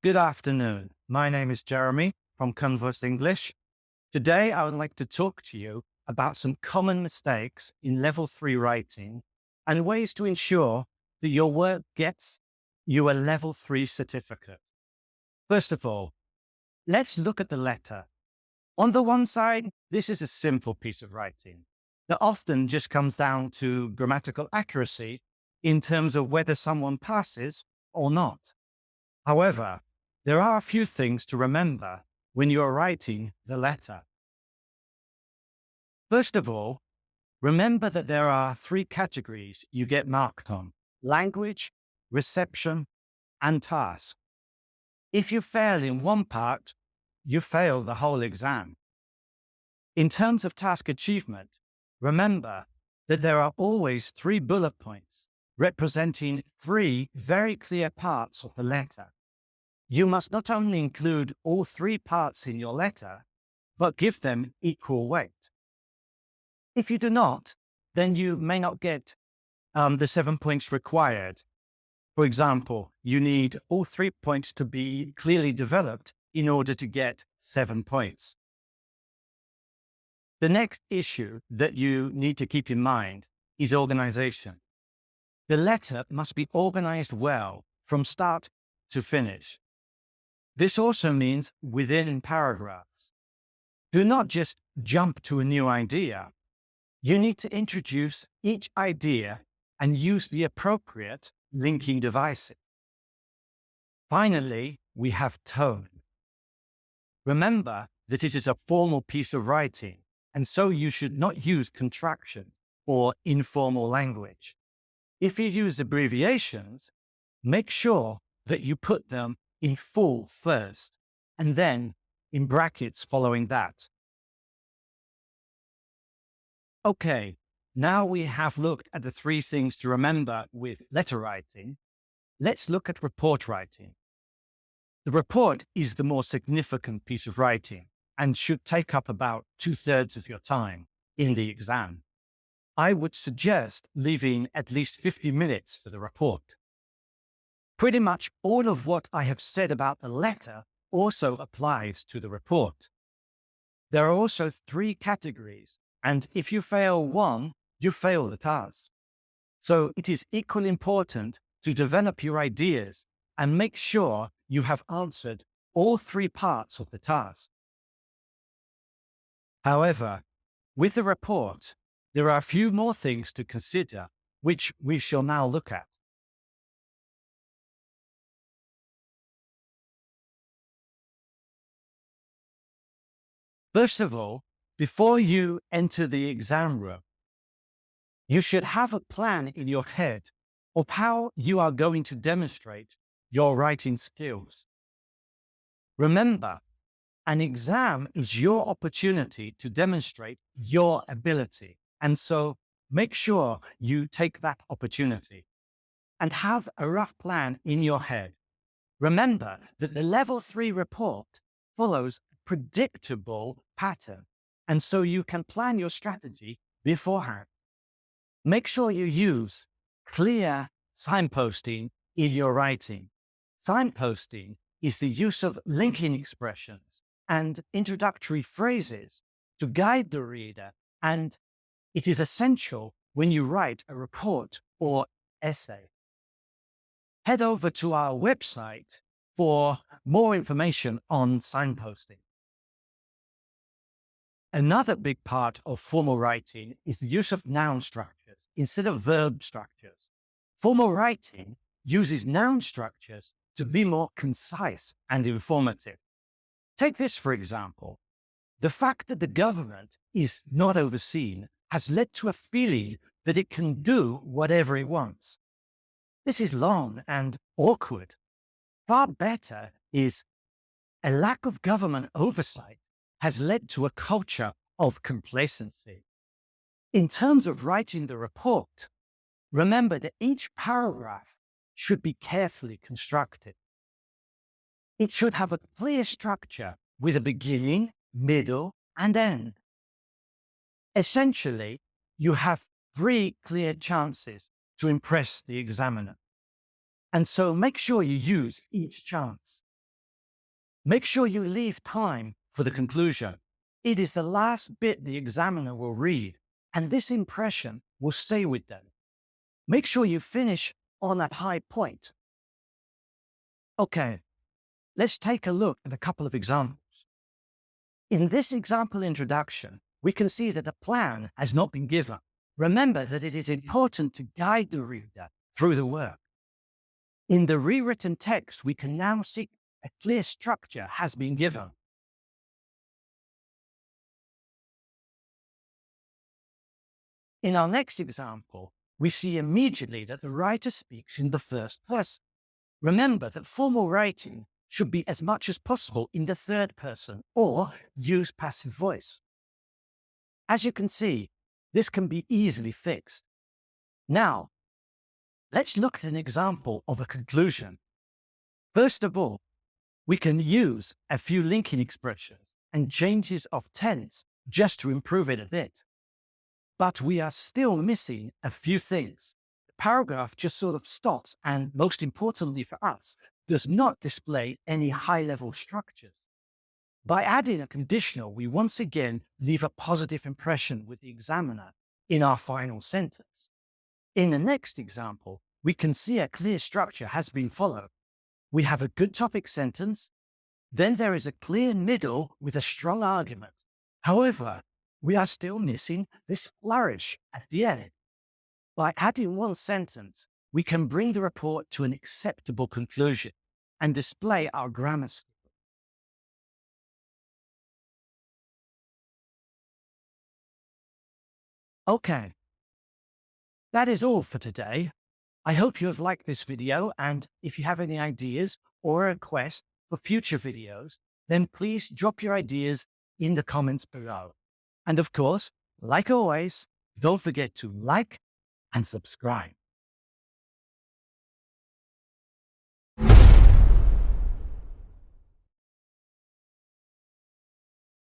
Good afternoon. My name is Jeremy from Converse English. Today, I would like to talk to you about some common mistakes in level 3 writing and ways to ensure that your work gets you a level 3 certificate. First of all, let's look at the letter. On the one side, this is a simple piece of writing that often just comes down to grammatical accuracy in terms of whether someone passes or not. However, there are a few things to remember when you are writing the letter. First of all, remember that there are 3 categories you get marked on: language, reception, and task. If you fail in one part, you fail the whole exam. In terms of task achievement, remember that there are always 3 bullet points representing 3 very clear parts of the letter. You must not only include all 3 parts in your letter, but give them equal weight. If you do not, then you may not get the 7 points required. For example, you need all 3 points to be clearly developed in order to get 7 points. The next issue that you need to keep in mind is organization. The letter must be organized well from start to finish. This also means within paragraphs. Do not just jump to a new idea. You need to introduce each idea and use the appropriate linking devices. Finally, we have tone. Remember that it is a formal piece of writing, and so you should not use contractions or informal language. If you use abbreviations, make sure that you put them in full first, and then in brackets following that. Okay, now we have looked at the 3 things to remember with letter writing. Let's look at report writing. The report is the more significant piece of writing and should take up about 2/3 of your time in the exam. I would suggest leaving at least 50 minutes for the report. Pretty much all of what I have said about the letter also applies to the report. There are also 3 categories, and if you fail one, you fail the task. So it is equally important to develop your ideas and make sure you have answered all 3 parts of the task. However, with the report, there are a few more things to consider, which we shall now look at. First of all, before you enter the exam room, you should have a plan in your head of how you are going to demonstrate your writing skills. Remember, an exam is your opportunity to demonstrate your ability, and so make sure you take that opportunity and have a rough plan in your head. Remember that the level 3 report follows a predictable pattern, and so you can plan your strategy beforehand. Make sure you use clear signposting in your writing. Signposting is the use of linking expressions and introductory phrases to guide the reader, and it is essential when you write a report or essay. Head over to our website for more information on signposting. Another big part of formal writing is the use of noun structures instead of verb structures. Formal writing uses noun structures to be more concise and informative. Take this, for example. The fact that the government is not overseen has led to a feeling that it can do whatever it wants. This is long and awkward. Far better is a lack of government oversight has led to a culture of complacency. In terms of writing the report, remember that each paragraph should be carefully constructed. It should have a clear structure with a beginning, middle, and end. Essentially, you have 3 clear chances to impress the examiner. And so make sure you use each chance. Make sure you leave time for the conclusion. It is the last bit the examiner will read, and this impression will stay with them. Make sure you finish on that high point. Okay, let's take a look at a couple of examples. In this example introduction, we can see that a plan has not been given. Remember that it is important to guide the reader through the work. In the rewritten text, we can now see a clear structure has been given. In our next example, we see immediately that the writer speaks in the first person. Remember that formal writing should be as much as possible in the third person or use passive voice. As you can see, this can be easily fixed. Now, let's look at an example of a conclusion. First of all, we can use a few linking expressions and changes of tense just to improve it a bit. But we are still missing a few things. The paragraph just sort of stops and, most importantly for us, does not display any high-level structures. By adding a conditional, we once again leave a positive impression with the examiner in our final sentence. In the next example, we can see a clear structure has been followed. We have a good topic sentence, then there is a clear middle with a strong argument. However, we are still missing this flourish at the end. By adding one sentence, we can bring the report to an acceptable conclusion and display our grammar skills. Okay, that is all for today. I hope you have liked this video, and if you have any ideas or requests for future videos, then please drop your ideas in the comments below. And of course, like always, don't forget to like and subscribe.